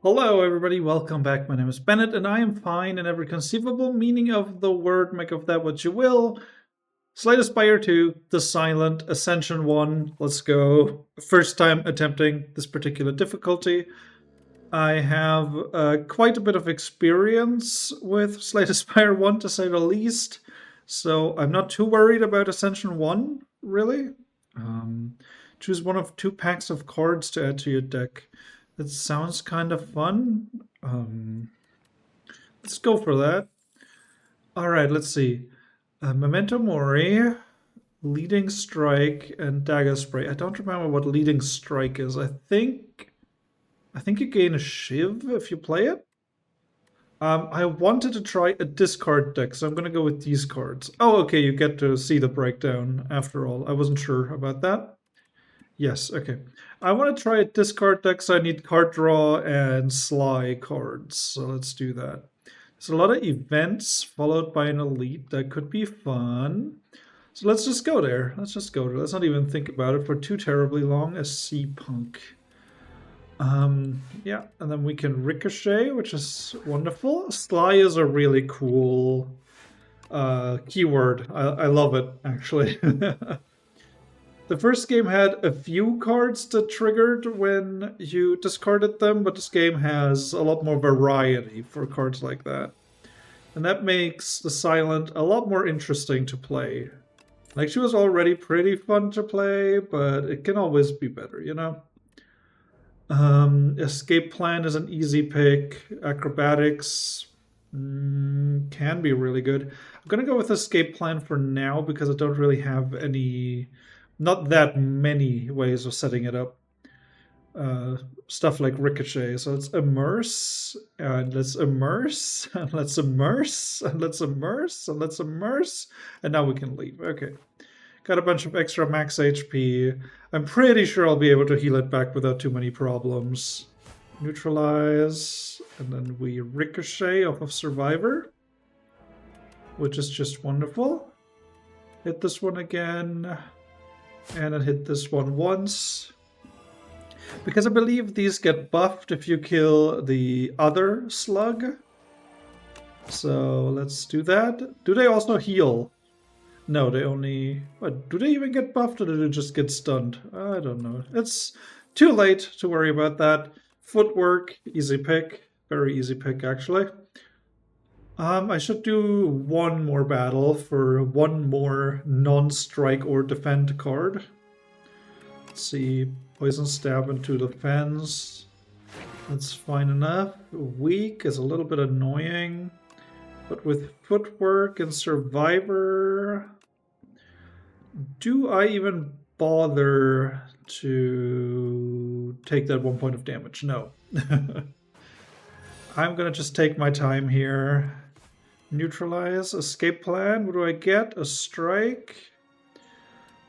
Hello, everybody. Welcome back. My name is Bennett, and I am fine in every conceivable meaning of the word. Make of that what you will. Slay the Spire 2, The Silent, Ascension 1. Let's go. First time attempting this particular difficulty. I have quite a bit of experience with Slay the Spire 1, to say the least. So I'm not too worried about Ascension 1, really. Choose one of 2 packs of cards to add to your deck. That sounds kind of fun. Let's go for that. All right, let's see. Memento Mori, Leading Strike, and Dagger Spray. I don't remember what Leading Strike is. I think you gain a Shiv if you play it. I wanted to try a discard deck, so I'm going to go with these cards. Oh, okay, you get to see the breakdown after all. I wasn't sure about that. Yes, okay. I want to try a discard deck, so I need card draw and Sly cards. So let's do that. There's a lot of events followed by an elite. That could be fun. So let's just go there. Let's just go there. Let's not even think about it for too terribly long. A Sea Punk. Yeah, and then we can Ricochet, which is wonderful. Sly is a really cool keyword. I love it, actually. The first game had a few cards that triggered when you discarded them, but this game has a lot more variety for cards like that. And that makes the Silent a lot more interesting to play. Like, she was already pretty fun to play, but it can always be better, you know? Escape Plan is an easy pick. Acrobatics can be really good. I'm gonna go with Escape Plan for now because I don't really have not that many ways of setting it up. Stuff like Ricochet. So let's immerse, and let's immerse, and let's immerse, and let's immerse, and let's immerse, and now we can leave. Okay. Got a bunch of extra max HP. I'm pretty sure I'll be able to heal it back without too many problems. Neutralize, and then we Ricochet off of Survivor, which is just wonderful. Hit this one again. And then hit this one once. Because I believe these get buffed if you kill the other slug. So let's do that. Do they also heal? No, they only... What, do they even get buffed or do they just get stunned? I don't know. It's too late to worry about that. Footwork, easy pick. Very easy pick, actually. I should do one more battle for one more non-strike or defend card. Let's see, Poison Stab into the fence. That's fine enough. Weak is a little bit annoying. But with Footwork and Survivor... Do I even bother to take that 1 point of damage? No. I'm gonna just take my time here. Neutralize, Escape Plan. What do I get? A Strike.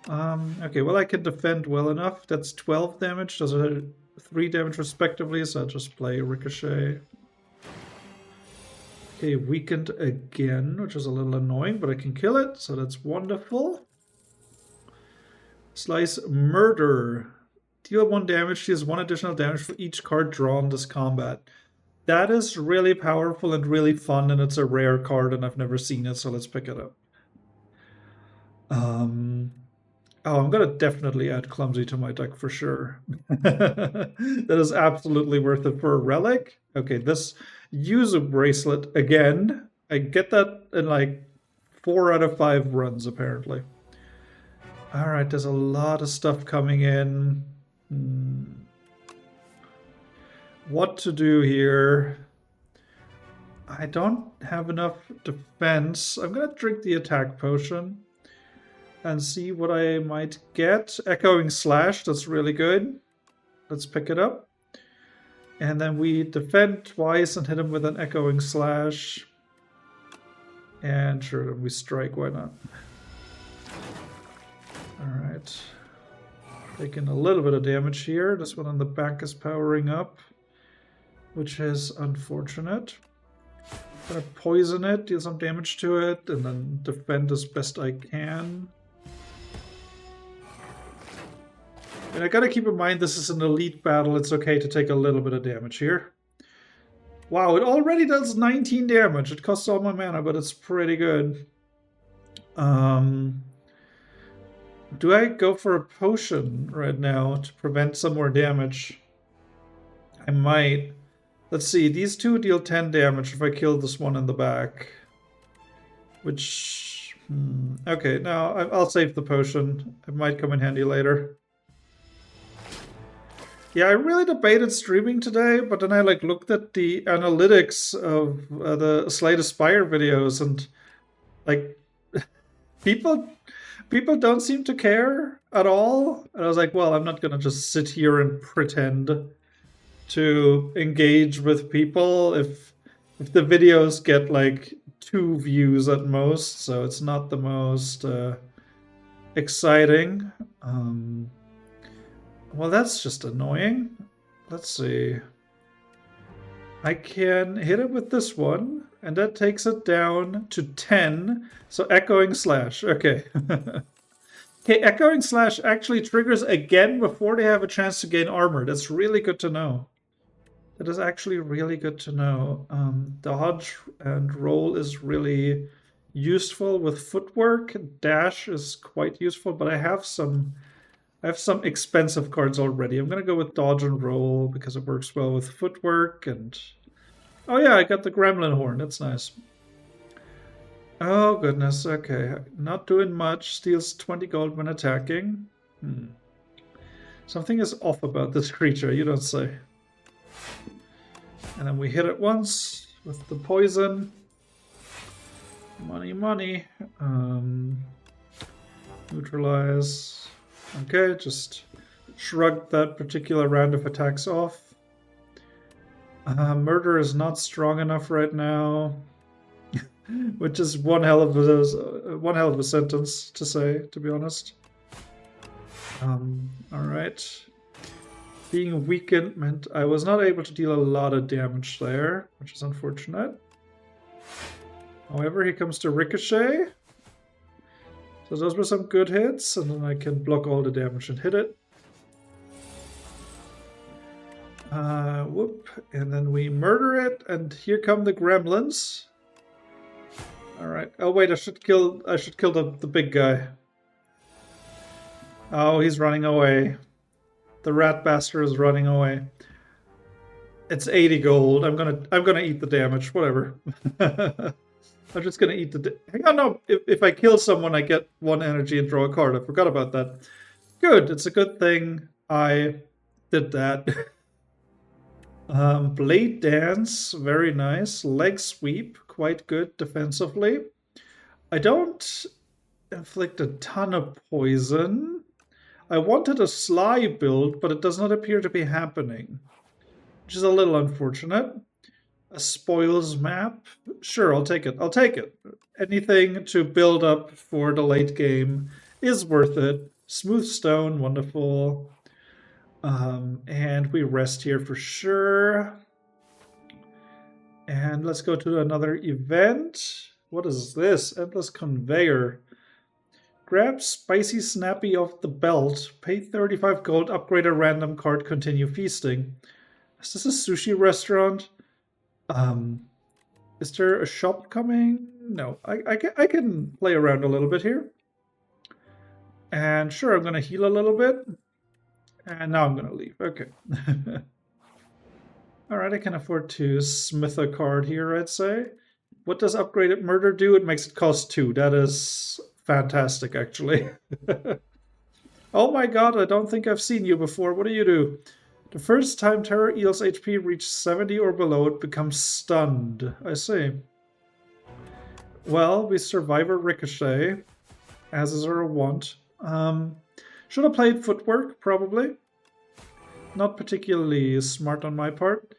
Okay, well I can defend well enough. That's 12 damage. Does it 3 damage respectively, so I'll just play Ricochet. Okay, weakened again, which is a little annoying, but I can kill it, so that's wonderful. Slice Murder. Deal 1 damage, deals 1 additional damage for each card drawn this combat. That is really powerful and really fun, and it's a rare card, and I've never seen it, so let's pick it up. Oh, I'm going to definitely add Clumsy to my deck for sure. That is absolutely worth it for a relic. Okay, this Yuzu Bracelet again. I get that in like 4 out of 5 runs, apparently. All right, there's a lot of stuff coming in. What to do here? I don't have enough defense. I'm gonna drink the attack potion and see what I might get. Echoing Slash, that's really good. Let's pick it up. And then we defend twice and hit him with an Echoing Slash. And sure, we strike, why not? Alright. Taking a little bit of damage here. This one on the back is powering up, which is unfortunate. I'm gonna poison it, deal some damage to it, and then defend as best I can. And I gotta keep in mind this is an elite battle, it's okay to take a little bit of damage here. Wow, it already does 19 damage. It costs all my mana, but it's pretty good. Do I go for a potion right now to prevent some more damage? I might. Let's see, these two deal 10 damage if I kill this one in the back. Which... okay, now I'll save the potion. It might come in handy later. Yeah, I really debated streaming today, but then I looked at the analytics of the Slay the Spire videos, and people don't seem to care at all. And I was like, well, I'm not gonna just sit here and pretend to engage with people if the videos get 2 views at most, so it's not the most exciting. Well, that's just annoying. Let's see. I can hit it with this one, and that takes it down to 10. So Echoing Slash. Okay. Okay, Echoing Slash actually triggers again before they have a chance to gain armor. That's really good to know. That is actually really good to know. Dodge and roll is really useful with footwork. Dash is quite useful, but I have some expensive cards already. I'm gonna go with dodge and roll because it works well with footwork. And oh yeah, I got the gremlin horn. That's nice. Oh goodness. Okay, not doing much. Steals 20 gold when attacking. Something is off about this creature. You don't say. And then we hit it once with the poison. Money. Neutralize. Okay, just shrug that particular round of attacks off. Murder is not strong enough right now, which is one hell of a sentence to say, to be honest. All right. Being weakened meant I was not able to deal a lot of damage there, which is unfortunate. However, he comes to Ricochet. So those were some good hits, and then I can block all the damage and hit it. Whoop, and then we murder it, and here come the gremlins. Alright. Oh wait, I should kill the big guy. Oh, he's running away. The rat bastard is running away. It's 80 gold. I'm gonna eat the damage, whatever. I'm just gonna eat the... Hang on, no. If I kill someone, I get 1 energy and draw a card. I forgot about that. Good. It's a good thing I did that. Blade Dance. Very nice. Leg Sweep. Quite good defensively. I don't inflict a ton of poison. I wanted a Sly build, but it does not appear to be happening, which is a little unfortunate. A spoils map? Sure, I'll take it. I'll take it. Anything to build up for the late game is worth it. Smooth stone, wonderful. And we rest here for sure. And let's go to another event. What is this? Endless Conveyor. Grab Spicy Snappy off the belt. Pay 35 gold, upgrade a random card, continue feasting. Is this a sushi restaurant? Is there a shop coming? No, I can play around a little bit here. And sure, I'm going to heal a little bit. And now I'm going to leave. Okay. Alright, I can afford to smith a card here, I'd say. What does Upgraded Murder do? It makes it cost 2. That is fantastic, actually. Oh my god, I don't think I've seen you before. What do you do? The first time Terror Eel's HP reaches 70 or below, it becomes stunned. I see. Well, we survive a Ricochet, as is our want. Should have played Footwork, probably. Not particularly smart on my part.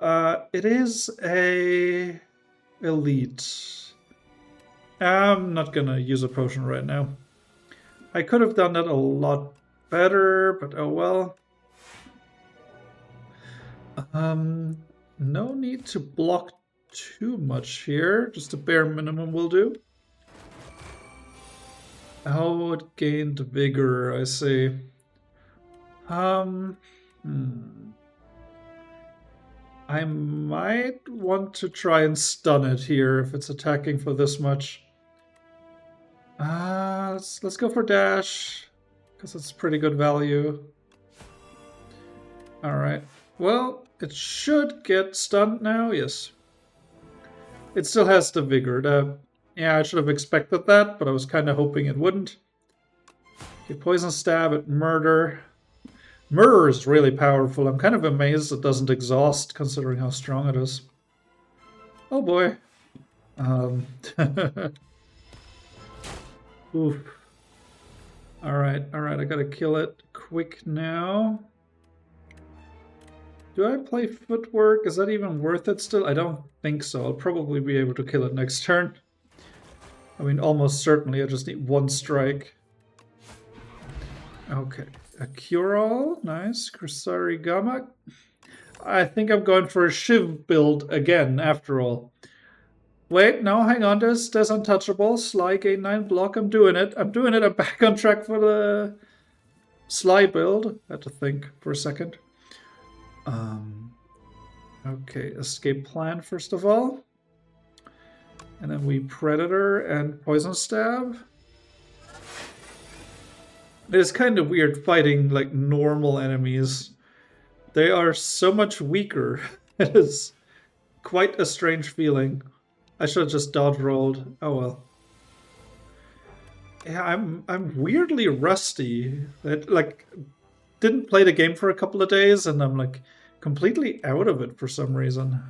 It is a elite. I'm not gonna use a potion right now. I could have done that a lot better, but oh well. No need to block too much here. Just a bare minimum will do. Oh, it gained vigor, I see. I I might want to try and stun it here if it's attacking for this much. Let's go for dash, because it's pretty good value. Alright. Well, it should get stunned now, yes. It still has the vigor. Yeah, I should have expected that, but I was kind of hoping it wouldn't. Okay, poison stab at murder. Murder is really powerful. I'm kind of amazed it doesn't exhaust, considering how strong it is. Oh boy. Oof. Alright, I gotta kill it quick now. Do I play footwork? Is that even worth it still? I don't think so. I'll probably be able to kill it next turn. I mean, almost certainly. I just need one strike. Okay. A cure-all. Nice. Kusarigama. I think I'm going for a Shiv build again, after all. Wait, no, hang on. There's untouchable. Sly gain 9 block. I'm doing it. I'm back on track for the Sly build. I had to think for a second. Okay, escape plan first of all. And then we Predator and Poison Stab. It's kind of weird fighting like normal enemies. They are so much weaker. It is quite a strange feeling. I should have just dodge rolled. Oh well. Yeah, I'm weirdly rusty. Like didn't play the game for a couple of days and I'm like completely out of it for some reason.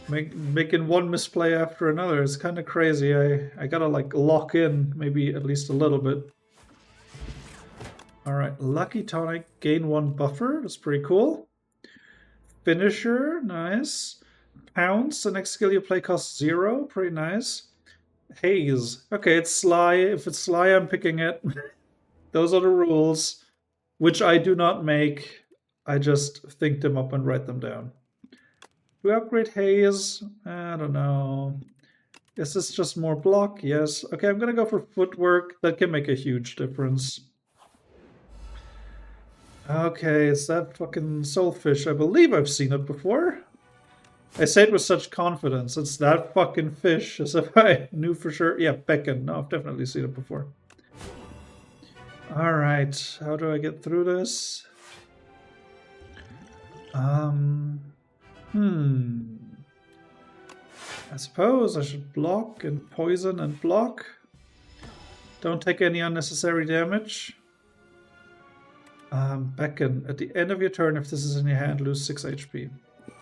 Making one misplay after another is kind of crazy. I gotta like lock in maybe at least a little bit. Alright, Lucky Tonic, gain 1 buffer. That's pretty cool. Finisher, nice. Pounce, the next skill you play costs 0. Pretty nice. Haze. Okay, it's Sly. If it's Sly, I'm picking it. Those are the rules, which I do not make. I just think them up and write them down. Do we upgrade Haze? I don't know. Is this just more block? Yes. Okay, I'm gonna go for footwork. That can make a huge difference. Okay, it's that fucking soulfish. I believe I've seen it before. I say it with such confidence. It's that fucking fish, as if I knew for sure. Yeah, Beckon. No, I've definitely seen it before. Alright, how do I get through this? I suppose I should block and poison and block. Don't take any unnecessary damage. Beckon. At the end of your turn, if this is in your hand, lose 6 HP.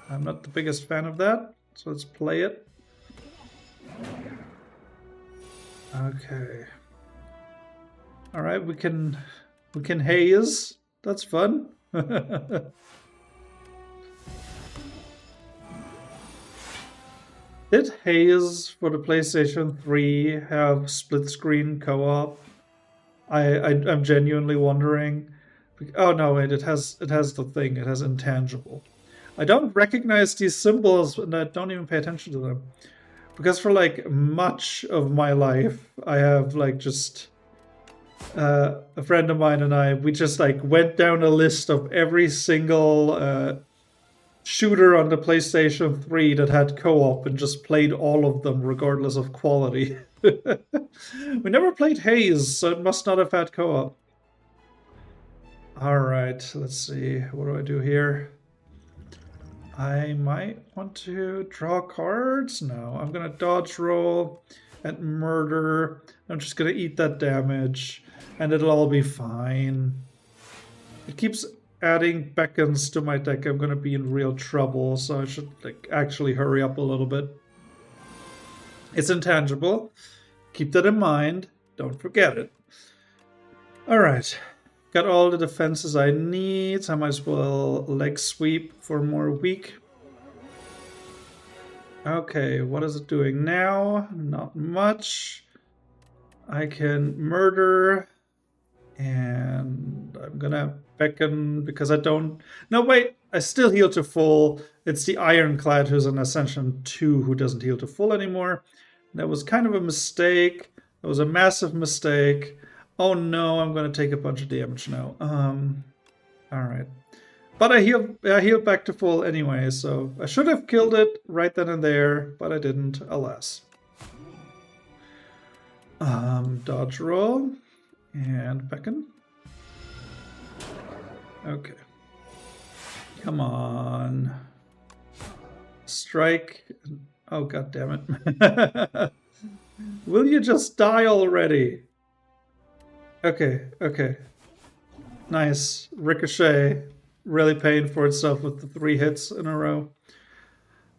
I'm not the biggest fan of that, so let's play it. Okay. Alright, we can haze. That's fun. Did Haze for the PlayStation 3 have split screen co-op? I'm genuinely wondering. Oh no, wait, it has the thing. It has intangible. I don't recognize these symbols and I don't even pay attention to them. Because for like much of my life, I have like just a friend of mine and we just like went down a list of every single shooter on the PlayStation 3 that had co-op and just played all of them regardless of quality. We never played Haze, so it must not have had co-op. Alright, let's see. What do I do here? I might want to draw cards. No, I'm going to dodge roll and murder. I'm just going to eat that damage and it'll all be fine. It keeps adding beckons to my deck. I'm going to be in real trouble, so I should like actually hurry up a little bit. It's intangible. Keep that in mind. Don't forget it. Alright. Got all the defenses I need. I might as well leg sweep for more weak. Okay, what is it doing now? Not much. I can murder. And I'm gonna beckon because I don't... No, wait! I still heal to full. It's the Ironclad who's an Ascension 2 who doesn't heal to full anymore. That was kind of a mistake. It was a massive mistake. Oh no, I'm going to take a bunch of damage now. Alright. But I healed back to full anyway, so I should have killed it right then and there, but I didn't, alas. Dodge roll and beckon. Okay. Come on. Strike. Oh, god damn it. Will you just die already? Okay, okay. Nice. Ricochet. Really paying for itself with the 3 hits in a row.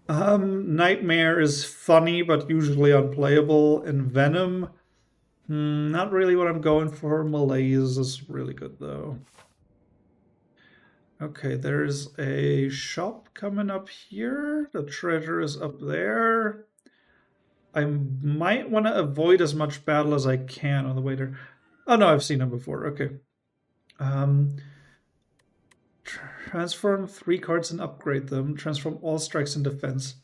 Nightmare is funny, but usually unplayable. And Venom, not really what I'm going for. Malaise is really good, though. Okay, there's a shop coming up here. The treasure is up there. I might want to avoid as much battle as I can on the way there. Oh no, I've seen him before. Okay. Transform 3 cards and upgrade them. Transform all strikes in defense.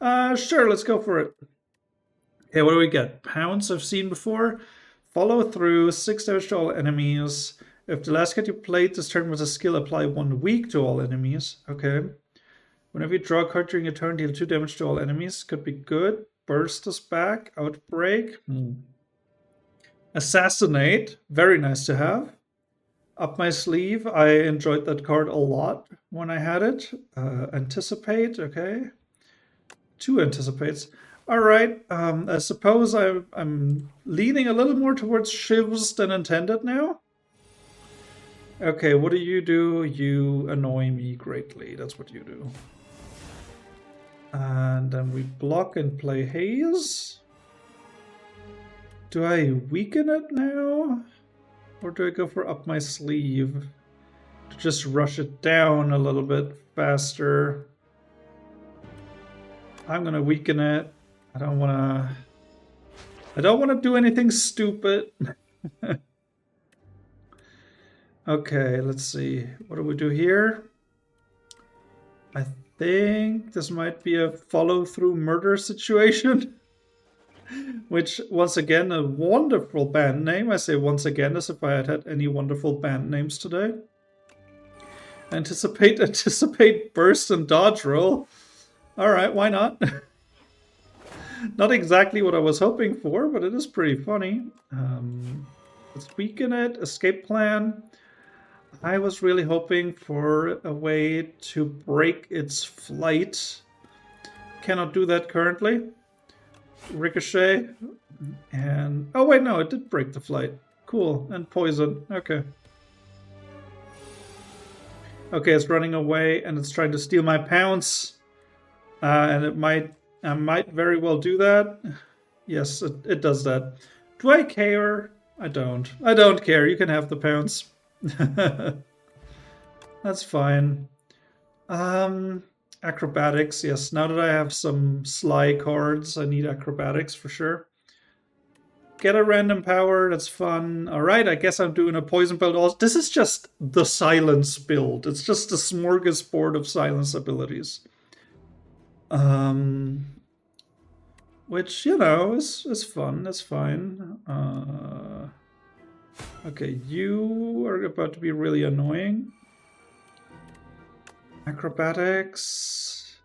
Sure, let's go for it. Okay, what do we get? Pounce I've seen before. Follow through, 6 damage to all enemies. If the last card you played this turn was a skill, apply 1 weak to all enemies. Okay. Whenever you draw a card during your turn, deal 2 damage to all enemies. Could be good. Burst us back. Outbreak. Assassinate. Very nice to have. Up my sleeve. I enjoyed that card a lot when I had it. Anticipate. Okay. 2 anticipates. All right. I suppose I'm leaning a little more towards shivs than intended now. Okay, what do? You annoy me greatly. That's what you do. And then we block and play Haze. Do I weaken it now? Or do I go for up my sleeve? To just rush it down a little bit faster. I'm gonna weaken it. I don't wanna do anything stupid. Okay, let's see. What do we do here? I think this might be a follow-through murder situation. Which, once again, a wonderful band name. I say once again as if I had any wonderful band names today. Anticipate, burst, and dodge roll. Alright, why not? Not exactly what I was hoping for, but it is pretty funny. Let's weaken it. Escape plan. I was really hoping for a way to break its flight. Cannot do that currently. Ricochet. And... oh wait, no, it did break the flight. Cool. And poison. Okay. Okay, it's running away and it's trying to steal my pounce. And I might very well do that. Yes, it does that. Do I care? I don't. I don't care. You can have the pounce. That's fine. Acrobatics, yes. Now that I have some Sly cards, I need acrobatics for sure. Get a random power, that's fun. Alright, I guess I'm doing a poison build also. This is just the silence build. It's just a smorgasbord of silence abilities. Which, you know, is fun, it's fine. Okay, you are about to be really annoying. Acrobatics.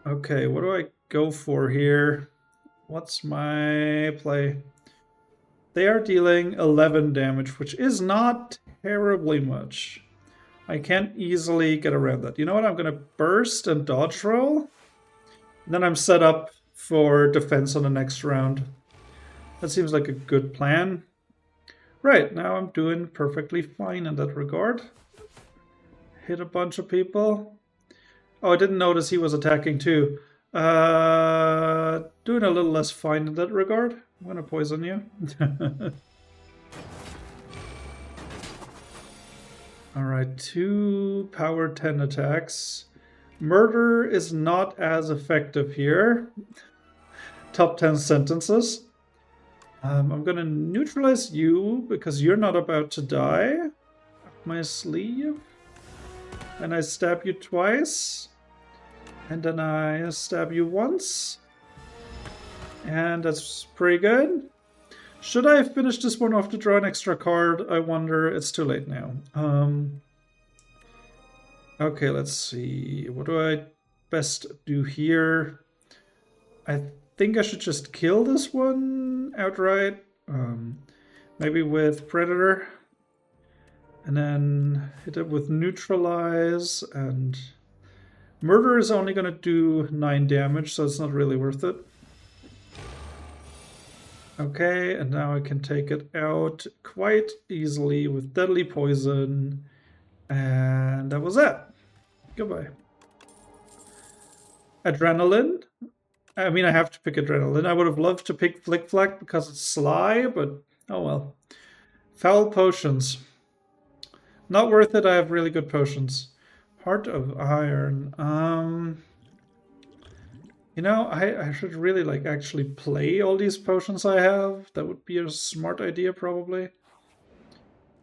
Okay, what do I go for here? What's my play? They are dealing 11 damage, which is not terribly much. I can't easily get around that. You know what? I'm going to burst and dodge roll. And then I'm set up for defense on the next round. That seems like a good plan. Right, now I'm doing perfectly fine in that regard. Hit a bunch of people. Oh, I didn't notice he was attacking too. Doing a little less fine in that regard. I'm gonna poison you. Alright, 2 power 10 attacks. Murder is not as effective here. Top 10 sentences. I'm gonna neutralize you because you're not about to die. Up my sleeve. And I stab you twice. And then I stab you once. And that's pretty good. Should I finish this one off to draw an extra card? I wonder. It's too late now. Okay, let's see. What do I best do here? I think I should just kill this one outright. Maybe with Predator. And then hit it with Neutralize. And Murder is only going to do 9 damage, so it's not really worth it. Okay, and now I can take it out quite easily with Deadly Poison. And that was it. Goodbye. Adrenaline. I mean, I have to pick Adrenaline. I would have loved to pick Flick Flack because it's Sly, but oh well. Foul Potions. Not worth it, I have really good potions. Heart of Iron. You know, I should really like actually play all these potions I have. That would be a smart idea probably.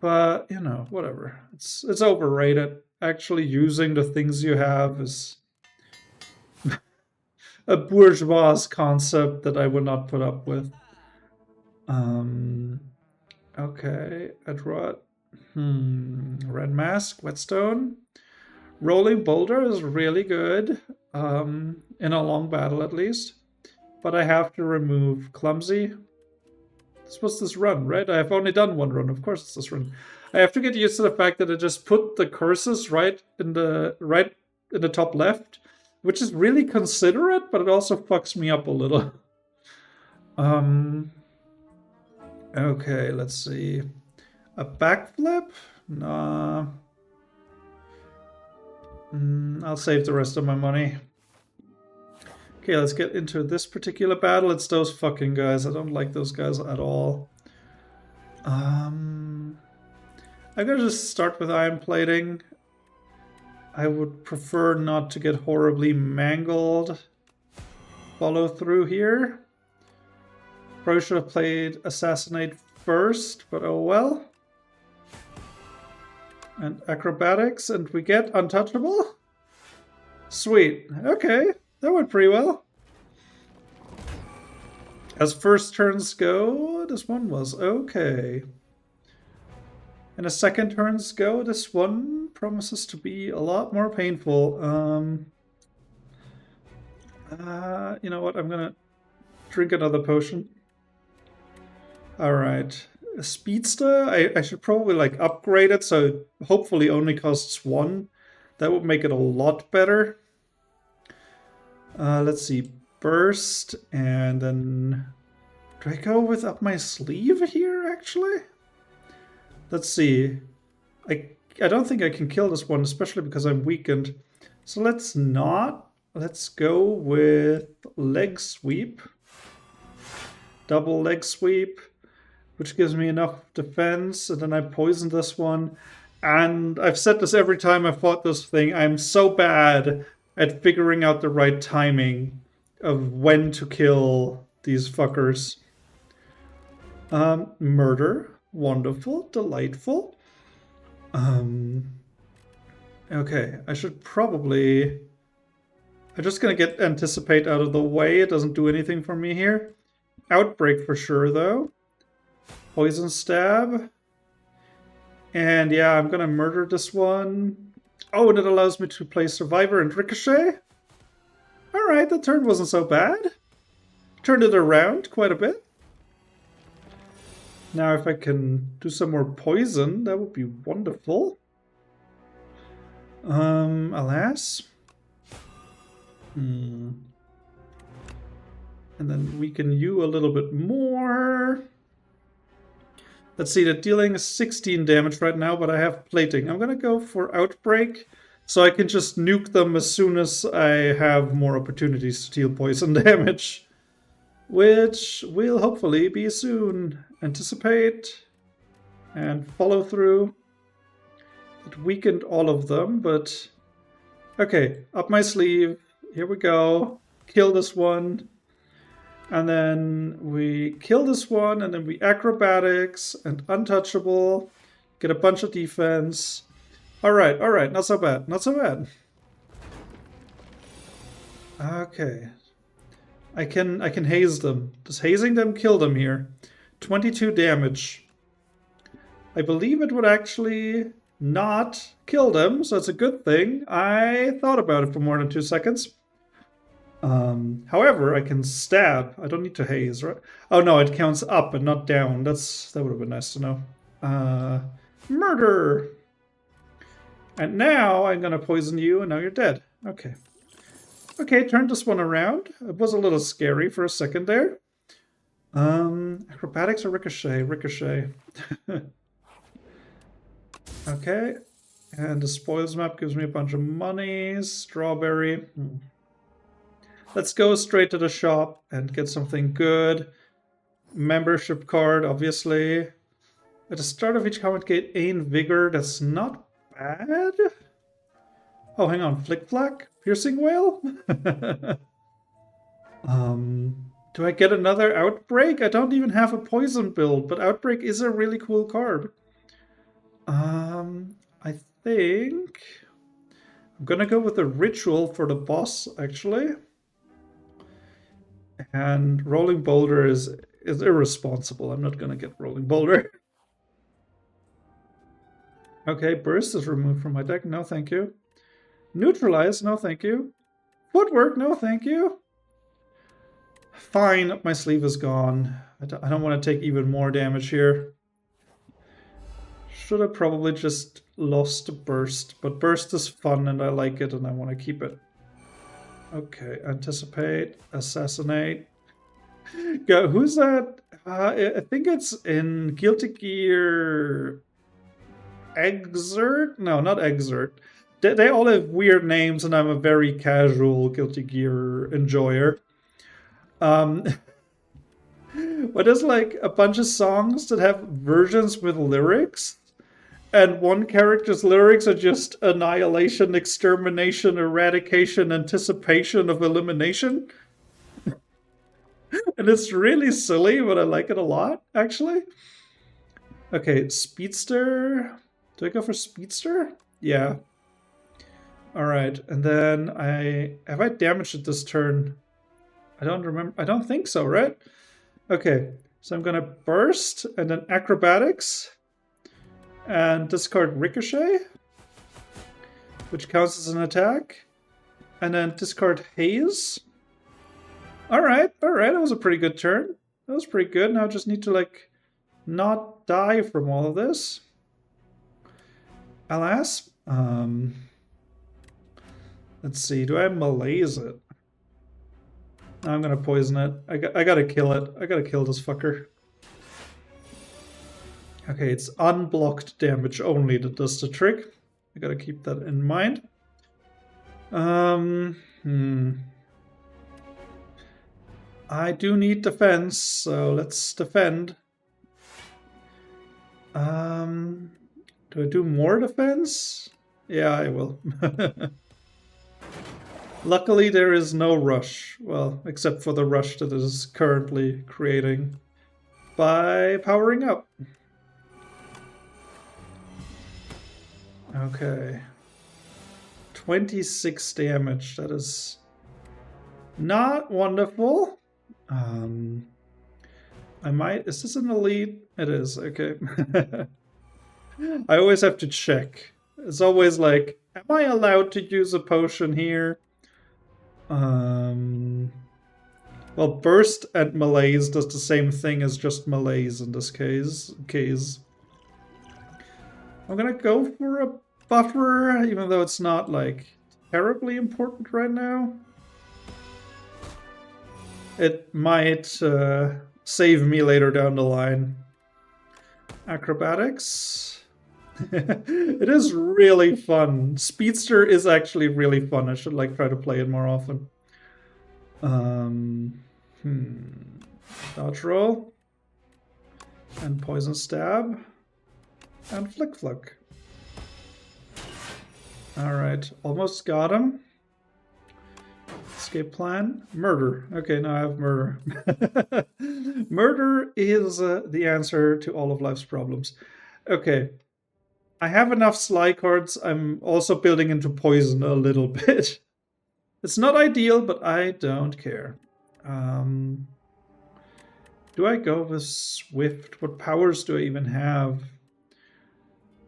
But, you know, whatever. It's overrated. Actually using the things you have is a bourgeois concept that I would not put up with. Okay, Edward. Red Mask, Whetstone. Rolling Boulder is really good, in a long battle at least. But I have to remove Clumsy. This was this run, right? I've only done one run, of course it's this run. I have to get used to the fact that I just put the curses right in the top left, which is really considerate, but it also fucks me up a little. Okay, let's see. A backflip? Nah. I'll save the rest of my money. Okay, let's get into this particular battle. It's those fucking guys. I don't like those guys at all. I'm gonna just start with Iron Plating. I would prefer not to get horribly mangled. Follow through here. Probably should have played Assassinate first, but oh well. And Acrobatics, and we get Untouchable? Sweet. Okay, that went pretty well. As first turns go, this one was okay. And as second turns go, this one promises to be a lot more painful. You know what? I'm gonna drink another potion. Alright. A Speedster? I should probably like upgrade it so it hopefully only costs 1. That would make it a lot better. Let's see. Burst, and then... Do I go with Up My Sleeve here, actually? Let's see. I don't think I can kill this one, especially because I'm weakened. So let's not. Let's go with Leg Sweep. Double Leg Sweep, which gives me enough defense, and then I poison this one. And I've said this every time I fought this thing, I'm so bad at figuring out the right timing of when to kill these fuckers. Murder. Wonderful. Delightful. Okay, I should probably... I'm just gonna get Anticipate out of the way. It doesn't do anything for me here. Outbreak for sure, though. Poison Stab. And yeah, I'm gonna murder this one. Oh, and it allows me to play Survivor and Ricochet. Alright, the turn wasn't so bad. Turned it around quite a bit. Now if I can do some more poison, that would be wonderful. Alas. And then weaken you a little bit more. Let's see, they're dealing 16 damage right now, but I have plating. I'm gonna go for Outbreak, so I can just nuke them as soon as I have more opportunities to deal poison damage. Which will hopefully be soon. Anticipate and follow through. It weakened all of them, but... Okay, Up My Sleeve. Here we go. Kill this one. And then we kill this one, and then we Acrobatics and Untouchable. Get a bunch of defense. Alright, not so bad, not so bad. Okay. I can haze them. Does hazing them kill them here? 22 damage. I believe it would actually not killed him, so it's a good thing. I thought about it for more than 2 seconds. However, I can stab. I don't need to haze, right? Oh no, it counts up and not down. That would have been nice to know. Murder! And now I'm gonna poison you, and now you're dead. Okay. Okay, turn this one around. It was a little scary for a second there. Acrobatics or ricochet? Ricochet. Okay. And the spoils map gives me a bunch of money. Strawberry. Let's go straight to the shop and get something good. Membership card, obviously. At the start of each combat, get Ain Vigor. That's not bad. Oh, hang on. Flick Flack? Piercing Whale? Do I get another Outbreak? I don't even have a poison build, but Outbreak is a really cool card. I think I'm gonna go with a Ritual for the boss, actually. And Rolling Boulder is irresponsible. I'm not gonna get Rolling Boulder. Okay, Burst is removed from my deck. No, thank you. Neutralize, no thank you. Footwork, no thank you. Fine, my sleeve is gone. I don't want to take even more damage here. Should have probably just lost Burst, but Burst is fun and I like it and I want to keep it. Okay, Anticipate, Assassinate. Go, who's that? I think it's in Guilty Gear Exert? No, not Exert. They all have weird names and I'm a very casual Guilty Gear enjoyer. But there's like a bunch of songs that have versions with lyrics, and one character's lyrics are just annihilation, extermination, eradication, anticipation of elimination. And it's really silly, but I like it a lot, actually. Okay, Speedster. Do I go for Speedster? Yeah. Alright, and then have I damaged it this turn? I don't remember. I don't think so, right? Okay, so I'm gonna Burst and then Acrobatics and discard Ricochet, which counts as an attack, and then discard Haze. Alright, that was a pretty good turn. That was pretty good. Now I just need to, like, not die from all of this. Alas, let's see, do I malaise it? I'm gonna poison it. I gotta kill it. I gotta kill this fucker. Okay, it's unblocked damage only that does the trick. I gotta keep that in mind. I do need defense, so let's defend. Do I do more defense? Yeah, I will. Luckily, there is no rush. Well, except for the rush that it is currently creating by powering up. Okay. 26 damage. That is not wonderful. I might... Is this an elite? It is. Okay. I always have to check. It's always like, am I allowed to use a potion here? Well, Burst and Malaise does the same thing as just Malaise in this case. I'm gonna go for a buffer, even though it's not, like, terribly important right now. It might save me later down the line. Acrobatics. It is really fun. Speedster is actually really fun. I should like try to play it more often. Dodge roll. And poison stab. And flick flick. Alright, almost got him. Escape plan. Murder. Okay, now I have murder. Murder is the answer to all of life's problems. Okay. I have enough Sly cards. I'm also building into poison a little bit. It's not ideal, but I don't care. Do I go with Swift? What powers do I even have?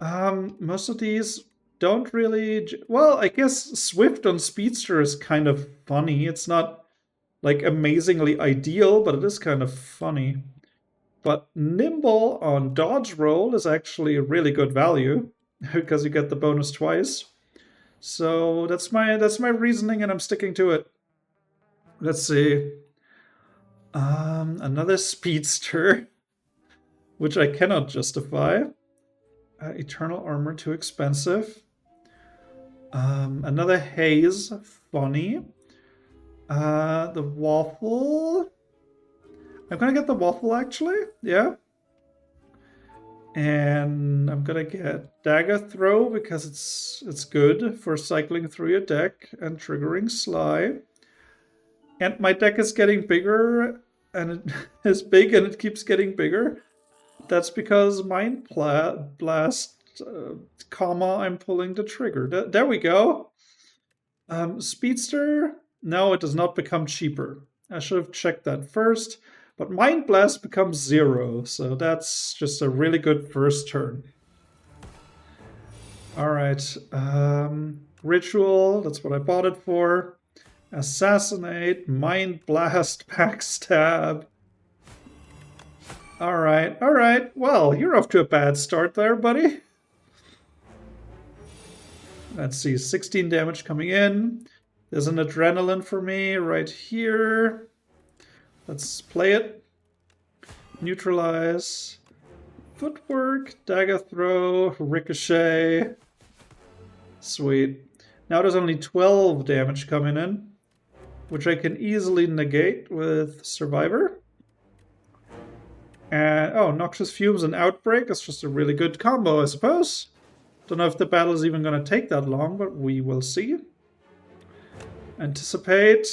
Most of these don't really. Well, I guess Swift on Speedster is kind of funny. It's not like amazingly ideal, but it is kind of funny. But Nimble on Dodge Roll is actually a really good value because you get the bonus twice. So that's my reasoning, and I'm sticking to it. Let's see. Another Speedster, which I cannot justify. Eternal Armor, too expensive. Another Haze, funny. The Waffle. I'm gonna get the Waffle, actually. Yeah. And I'm gonna get Dagger Throw because it's good for cycling through your deck and triggering Sly. And my deck is getting bigger, and it is big, and it keeps getting bigger. That's because Mind Blast, comma, I'm pulling the trigger. There we go. Speedster, no, it does not become cheaper. I should have checked that first. But Mind Blast becomes 0, so that's just a really good first turn. Alright, Ritual, that's what I bought it for. Assassinate, Mind Blast, Backstab. Alright. Well, you're off to a bad start there, buddy. Let's see, 16 damage coming in. There's an Adrenaline for me right here. Let's play it. Neutralize. Footwork, Dagger Throw, Ricochet. Sweet. Now there's only 12 damage coming in, which I can easily negate with Survivor. And, oh, Noxious Fumes and Outbreak is just a really good combo, I suppose. Don't know if the battle is even going to take that long, but we will see. Anticipate.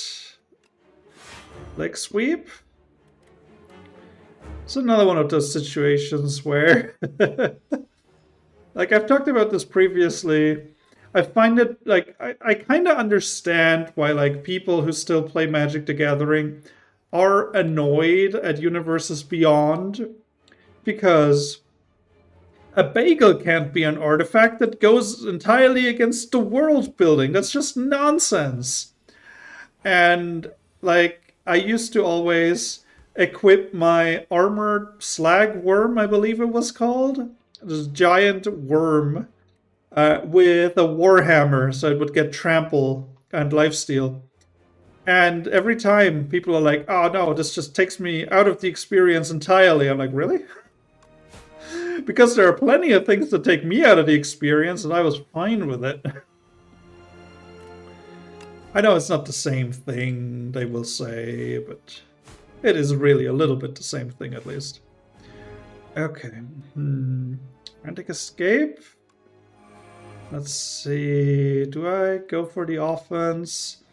Leg Sweep. It's another one of those situations where, like I've talked about this previously, I find it, like, I kind of understand why, like, people who still play Magic the Gathering are annoyed at Universes Beyond, because a bagel can't be an artifact that goes entirely against the world building. That's just nonsense. And, like, I used to always equip my armored slag worm, I believe it was called, this giant worm, with a warhammer, so it would get trample and lifesteal. And every time people are like, oh no, this just takes me out of the experience entirely. I'm like, really? Because there are plenty of things that take me out of the experience, and I was fine with it. I know it's not the same thing, they will say, but it is really a little bit the same thing, at least. Okay. Frantic Escape. Let's see. Do I go for the offense?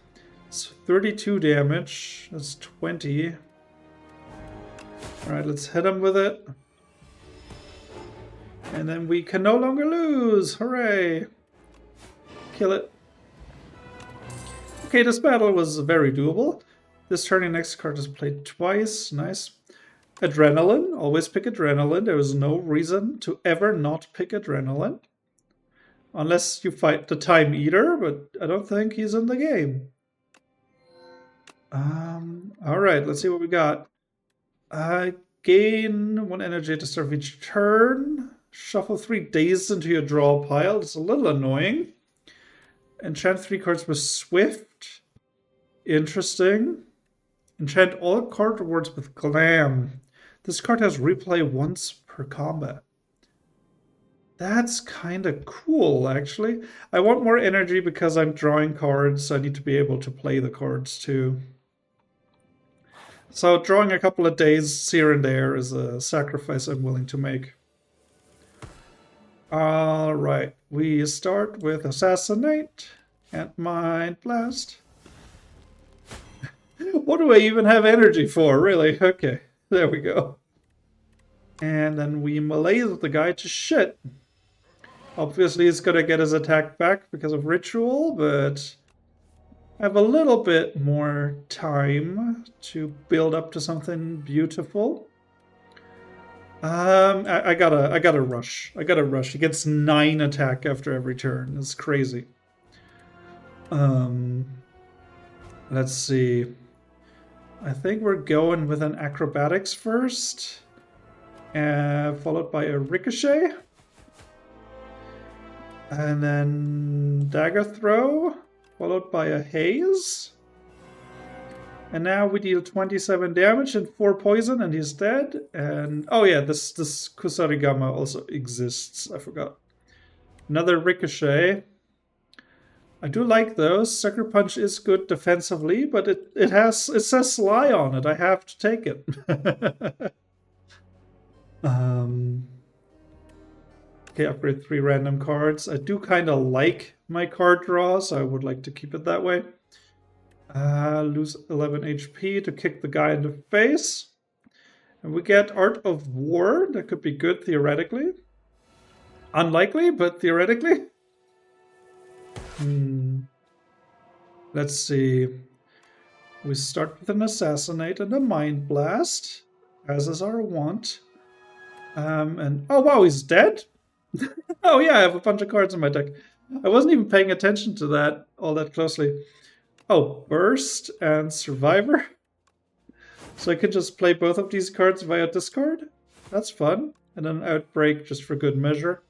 It's 32 damage. That's 20. Alright, let's hit him with it. And then we can no longer lose. Hooray! Kill it. Okay, this battle was very doable. This turn, your next card is played twice. Nice. Adrenaline. Always pick Adrenaline. There is no reason to ever not pick Adrenaline. Unless you fight the Time Eater, but I don't think he's in the game. Alright, let's see what we got. Gain 1 energy at the start of each turn. Shuffle 3 Dazed into your draw pile. It's a little annoying. Enchant 3 cards with Swift. Interesting. Enchant all card rewards with Glam. This card has replay once per combat. That's kind of cool, actually. I want more energy because I'm drawing cards. I need to be able to play the cards too. So drawing a couple of days here and there is a sacrifice I'm willing to make. Alright, we start with Assassinate and Mind Blast. What do I even have energy for, really? Okay, there we go. And then we melee the guy to shit. Obviously he's gonna get his attack back because of Ritual, but I have a little bit more time to build up to something beautiful. I gotta rush. I gotta rush. He gets 9 attack after every turn. It's crazy. Um, let's see. I think we're going with an acrobatics first, followed by a ricochet, and then dagger throw, followed by a haze. And now we deal 27 damage and 4 poison, and he's dead. And oh yeah, this Kusarigama also exists. I forgot. Another ricochet. I do like those. Sucker Punch is good defensively, but it says Sly on it. I have to take it. Okay, upgrade 3 random cards. I do kind of like my card draw, so I would like to keep it that way. Lose 11 HP to kick the guy in the face. And we get Art of War. That could be good theoretically. Unlikely, but theoretically. Let's see. We start with an Assassinate and a Mind Blast, as is our wont. And oh wow, he's dead? Oh yeah, I have a bunch of cards in my deck. I wasn't even paying attention to that all that closely. Oh, Burst and Survivor. So I can just play both of these cards via discard. That's fun. And then Outbreak just for good measure.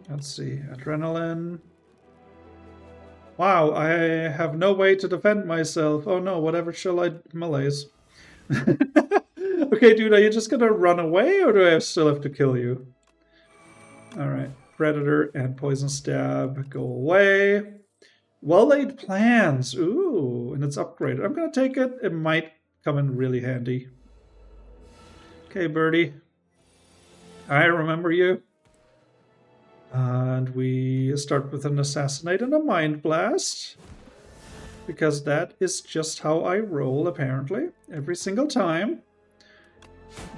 Let's see. Adrenaline. Wow, I have no way to defend myself. Oh no, whatever shall I malaise? Okay, dude, are you just gonna run away or do I still have to kill you? Alright. Predator and Poison Stab go away. Well-laid plans. Ooh, and it's upgraded. I'm going to take it. It might come in really handy. Okay, Birdie. I remember you. And we start with an Assassinate and a Mind Blast. Because that is just how I roll, apparently. Every single time.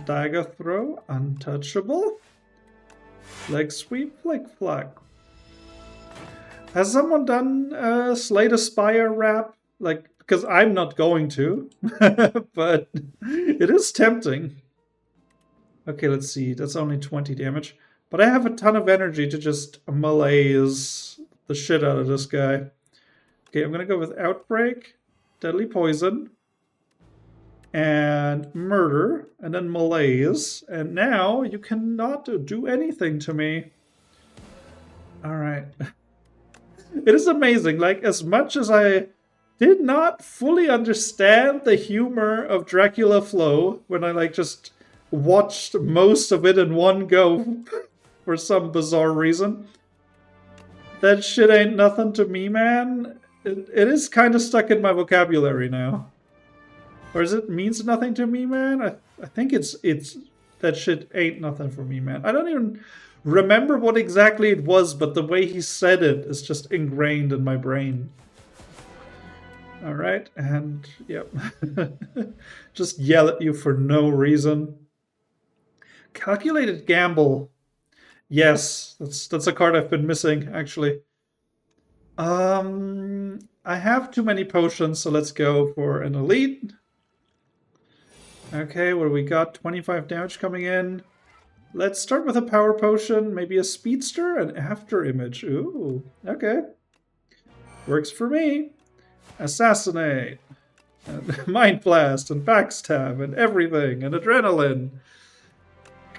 Dagger Throw, Untouchable. Leg Sweep, Flick Flack. Has someone done Slay the Spire rap? Like, because I'm not going to, but it is tempting. Okay, let's see. That's only 20 damage. But I have a ton of energy to just malaise the shit out of this guy. Okay, I'm going to go with Outbreak, Deadly Poison, and Murder, and then Malaise. And now you cannot do anything to me. Alright. It is amazing. Like, as much as I did not fully understand the humor of Dracula Flow when I, like, just watched most of it in one go for some bizarre reason, that shit ain't nothing to me, man. It is kind of stuck in my vocabulary now. Or is it means nothing to me, man? I think it's that shit ain't nothing for me, man. I don't even remember what exactly it was, but the way he said it is just ingrained in my brain. Alright, and yep. Just yell at you for no reason. Calculated Gamble. Yes, that's a card I've been missing, actually. I have too many potions, so let's go for an Elite. Okay, what do we got? 25 damage coming in. Let's start with a Power Potion, maybe a Speedster, and After Image. Ooh, okay. Works for me. Assassinate. And Mind Blast, and Backstab, and everything, and Adrenaline.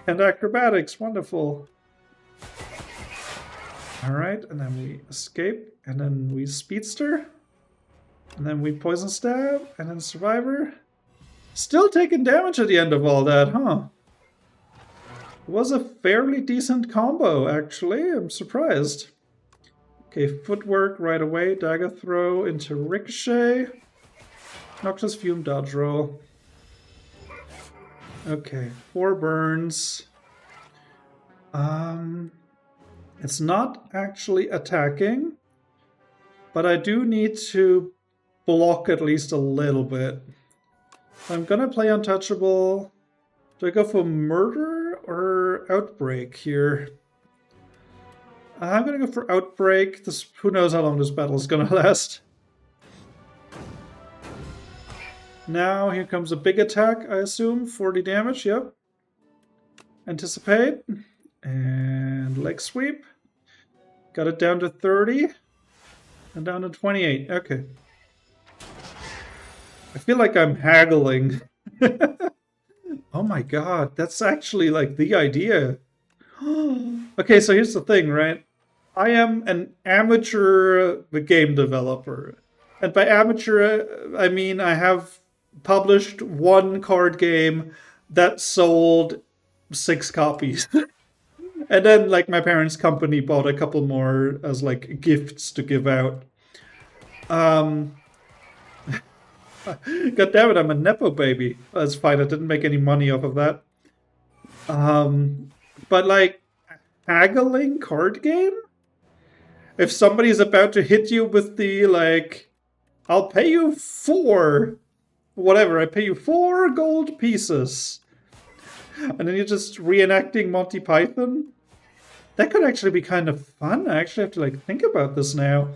And Acrobatics, wonderful. Alright, and then we Escape, and then we Speedster. And then we Poison Stab, and then Survivor. Still taking damage at the end of all that, huh? It was a fairly decent combo, actually. I'm surprised. Okay, Footwork right away. Dagger Throw into Ricochet. Noxious Fume dodge roll. Okay, 4 burns. It's not actually attacking, but I do need to block at least a little bit. I'm gonna play Untouchable. Do I go for Murder or Outbreak here? I'm gonna go for Outbreak. Who knows how long this battle is gonna last. Now here comes a big attack, I assume. 40 damage, yep. Anticipate. And leg sweep. Got it down to 30. And down to 28. Okay. I feel like I'm haggling. Oh my god, that's actually like the idea. Okay, so here's the thing, right? I am an amateur game developer. And by amateur, I mean I have published one card game that sold 6 copies. And then, like, my parents' company bought a couple more as, like, gifts to give out. God damn it, I'm a Nepo baby. That's fine, I didn't make any money off of that. But, like, haggling card game? If somebody's about to hit you with the, like, I'll pay you 4, whatever, I pay you 4 gold pieces. And then you're just reenacting Monty Python? That could actually be kind of fun. I actually have to, like, think about this now.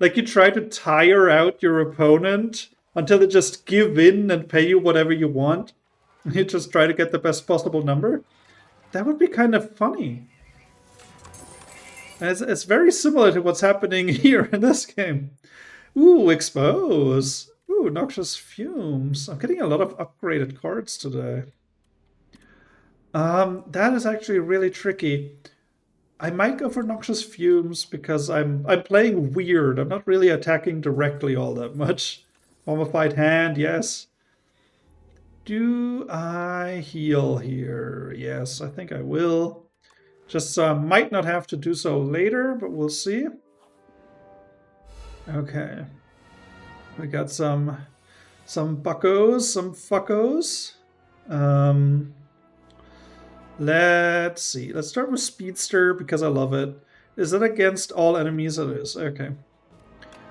Like, you try to tire out your opponent until they just give in and pay you whatever you want. You just try to get the best possible number. That would be kind of funny. And it's very similar to what's happening here in this game. Ooh, expose. Ooh, noxious fumes. I'm getting a lot of upgraded cards today. That is actually really tricky. I might go for noxious fumes because I'm playing weird. I'm not really attacking directly all that much. Mummified hand, yes. Do I heal here? Yes, I think I will. Just might not have to do so later, but we'll see. Okay. We got some buckos, some fuckos. Let's see. Let's start with Speedster because I love it. Is it against all enemies? It is. Okay.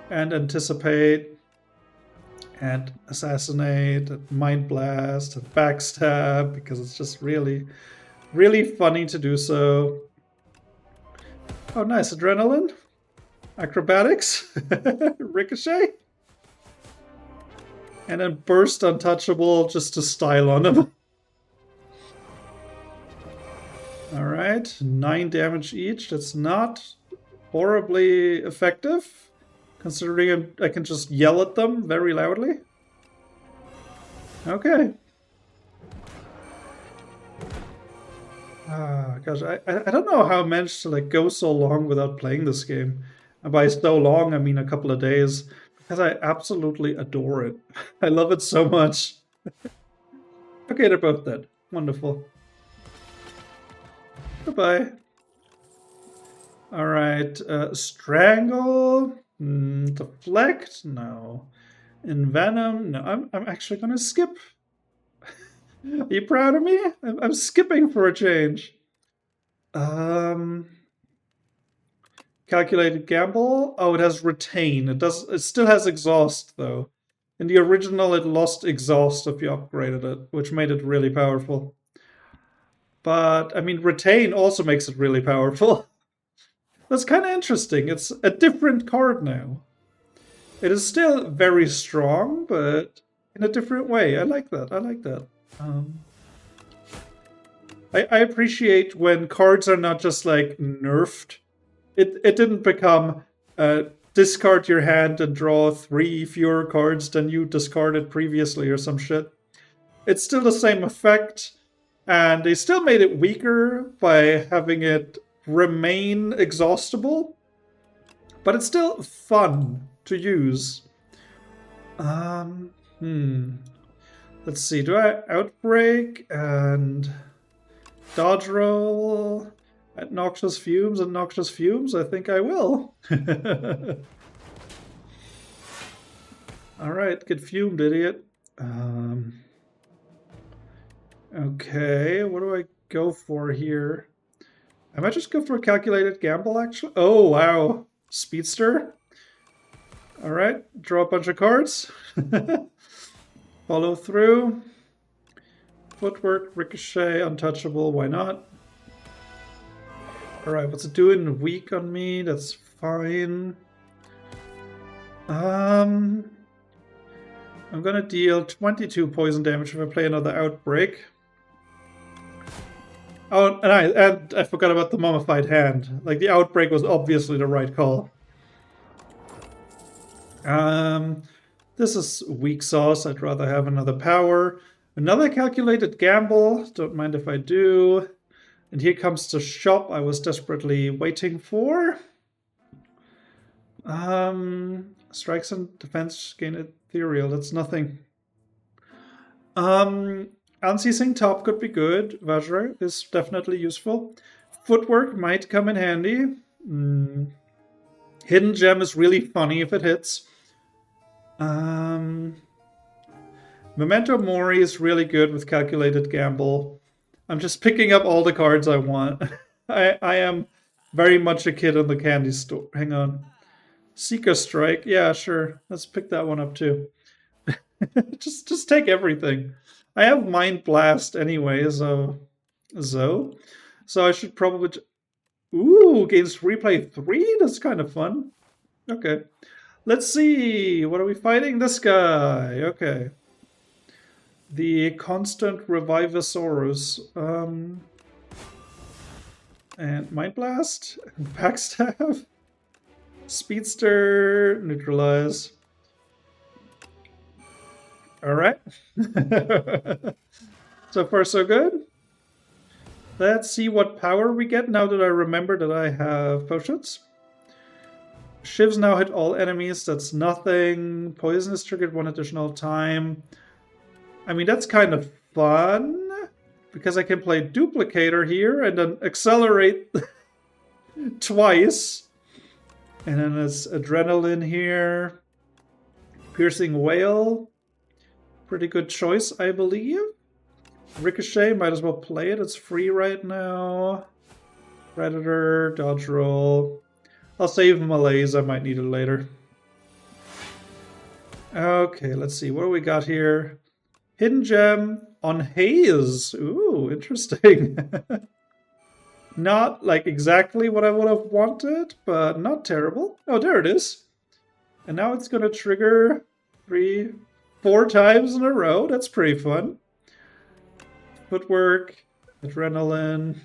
And Anticipate. And Assassinate. And Mind Blast. And Backstab because it's just really, really funny to do so. Oh, nice. Adrenaline. Acrobatics. Ricochet. And then Burst Untouchable just to style on him. Alright, 9 damage each. That's not horribly effective, considering I can just yell at them very loudly. Okay. Gosh, I don't know how I managed to like go so long without playing this game. And by so long, I mean a couple of days, because I absolutely adore it. I love it so much. Okay, they're both dead. Wonderful. Goodbye. Alright, Strangle? Deflect? No. Envenom? No, I'm actually gonna skip. Are you proud of me? I'm skipping for a change. Calculated Gamble? Oh, it has Retain. It still has Exhaust, though. In the original, it lost Exhaust if you upgraded it, which made it really powerful. But, I mean, Retain also makes it really powerful. That's kind of interesting. It's a different card now. It is still very strong, but in a different way. I like that. I like that. I appreciate when cards are not just, like, nerfed. It didn't become, discard your hand and draw 3 fewer cards than you discarded previously or some shit. It's still the same effect. And they still made it weaker by having it remain exhaustible. But it's still fun to use. Let's see, do I Outbreak and Dodge Roll at Noxious Fumes and Noxious Fumes? I think I will. Alright, get fumed, idiot. Okay, what do I go for here? I might just go for a Calculated Gamble, actually. Oh, wow. Speedster. Alright, draw a bunch of cards. Follow through. Footwork, Ricochet, Untouchable, why not? Alright, what's it doing? Weak on me, that's fine. I'm gonna deal 22 poison damage if I play another Outbreak. Oh, and I forgot about the Mummified Hand. Like, the Outbreak was obviously the right call. This is weak sauce. I'd rather have another power. Another calculated gamble. Don't mind if I do. And here comes the shop I was desperately waiting for. Strikes and defense gain ethereal. That's nothing. Unceasing top could be good. Vajra is definitely useful. Footwork might come in handy. Hidden gem is really funny if it hits. Memento Mori is really good with calculated gamble. I'm just picking up all the cards I want. I am very much a kid in the candy store. Hang on. Seeker Strike. Yeah, sure. Let's pick that one up too. just take everything. I have Mind Blast anyway, so I should probably... Ooh, gains replay 3? That's kind of fun. Okay. Let's see. What are we fighting? This guy. Okay. The Constant Revivosaurus. And Mind Blast. Backstab. Speedster. Neutralize. Alright. So far, so good. Let's see what power we get now that I remember that I have potions. Shivs now hit all enemies. That's nothing. Poison is triggered one additional time. I mean, that's kind of fun. Because I can play Duplicator here and then accelerate twice. And then there's Adrenaline here. Piercing Whale. Pretty good choice, I believe. Ricochet, might as well play it. It's free right now. Predator, dodge roll. I'll save Malaise, I might need it later. Okay, let's see. What do we got here? Hidden Gem on Haze. Ooh, interesting. Not like exactly what I would have wanted, but not terrible. Oh, there it is. And now it's going to trigger 4 times in a row. That's pretty fun. Footwork, Adrenaline,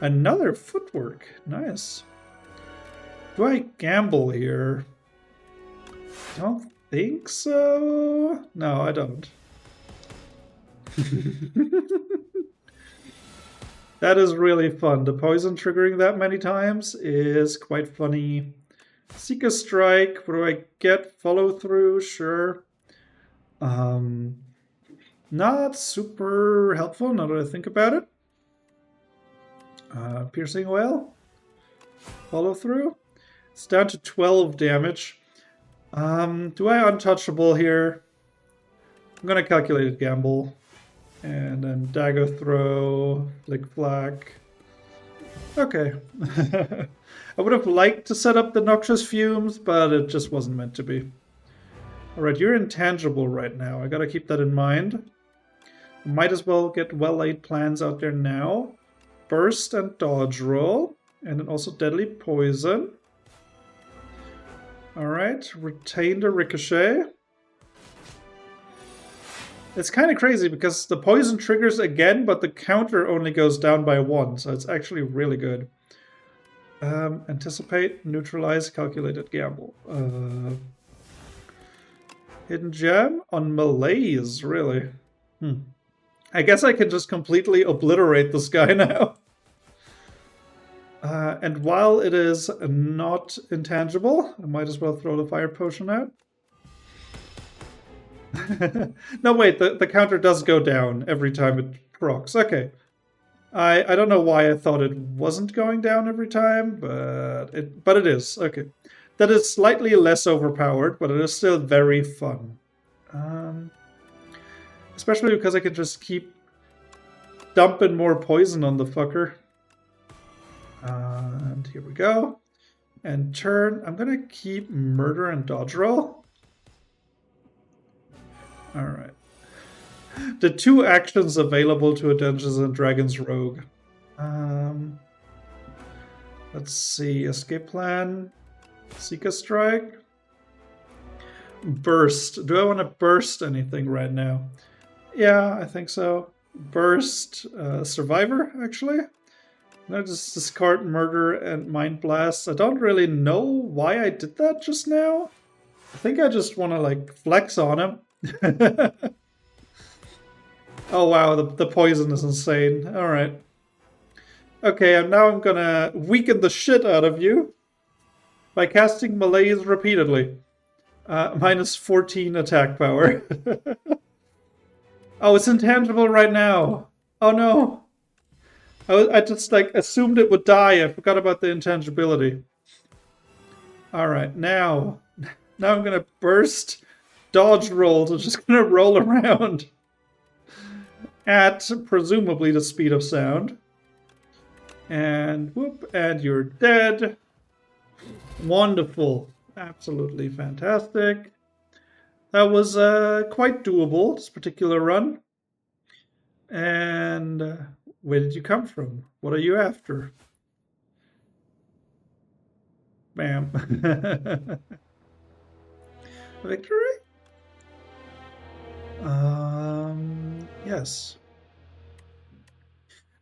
another Footwork. Nice. Do I gamble here? Don't think so. No, I don't. That is really fun. The poison triggering that many times is quite funny. Seeker Strike. What do I get? Follow through? Sure. Not super helpful now that I think about it. Piercing Whale. Follow through. It's down to 12 damage. Do I untouchable here? I'm gonna calculate gamble. And then dagger throw, flick flack. Okay. I would have liked to set up the noxious fumes, but it just wasn't meant to be. Alright, you're intangible right now. I gotta keep that in mind. Might as well get well-laid plans out there now. Burst and dodge roll. And then also deadly poison. Alright, retain the ricochet. It's kind of crazy because the poison triggers again, but the counter only goes down by 1, so it's actually really good. Anticipate, neutralize, calculated gamble. Hidden Gem on Malaise, really? I guess I can just completely obliterate this guy now. And while it is not intangible, I might as well throw the fire potion out. No, wait, the counter does go down every time it procs. Okay. I don't know why I thought it wasn't going down every time, but it is. Okay. That is slightly less overpowered, but it is still very fun. Especially because I can just keep dumping more poison on the fucker. And here we go. And turn. I'm going to keep murder and dodge roll. Alright. The 2 actions available to a Dungeons and Dragons rogue. Let's see. Escape plan. Seeker Strike. Burst. Do I want to burst anything right now? Yeah, I think so. Burst. Survivor, actually. No, just discard Murder and Mind Blast. I don't really know why I did that just now. I think I just want to, like, flex on him. Oh wow, the poison is insane. Alright. Okay, and now I'm gonna weaken the shit out of you by casting Malaise repeatedly. Minus 14 attack power. Oh, it's intangible right now. Oh no. I just like assumed it would die. I forgot about the intangibility. Alright, now I'm gonna burst dodge roll. So just gonna roll around at presumably the speed of sound. And whoop, and you're dead. Wonderful. Absolutely fantastic. That was quite doable, this particular run. And where did you come from? What are you after? Bam. Victory? Yes.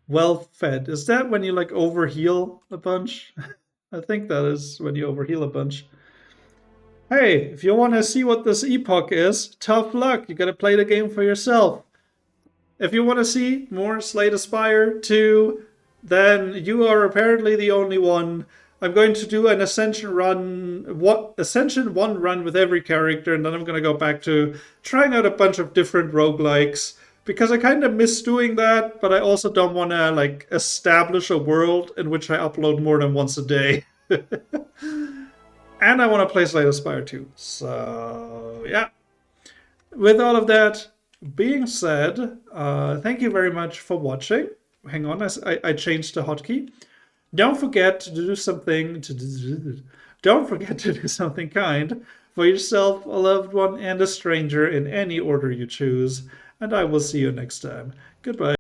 Well fed. Is that when you like overheal a bunch? I think that is when you overheal a bunch. Hey, if you want to see what this epoch is, tough luck. You gotta play the game for yourself. If you want to see more Slay the Spire 2, then you are apparently the only one. I'm going to do an Ascension run, Ascension 1 run with every character, and then I'm going to go back to trying out a bunch of different roguelikes. Because I kind of miss doing that, but I also don't want to like establish a world in which I upload more than once a day. And I want to play Slay the Spire 2. So, yeah. With all of that being said, thank you very much for watching. Hang on, I changed the hotkey. Don't forget to do something kind for yourself, a loved one, and a stranger in any order you choose. And I will see you next time. Goodbye.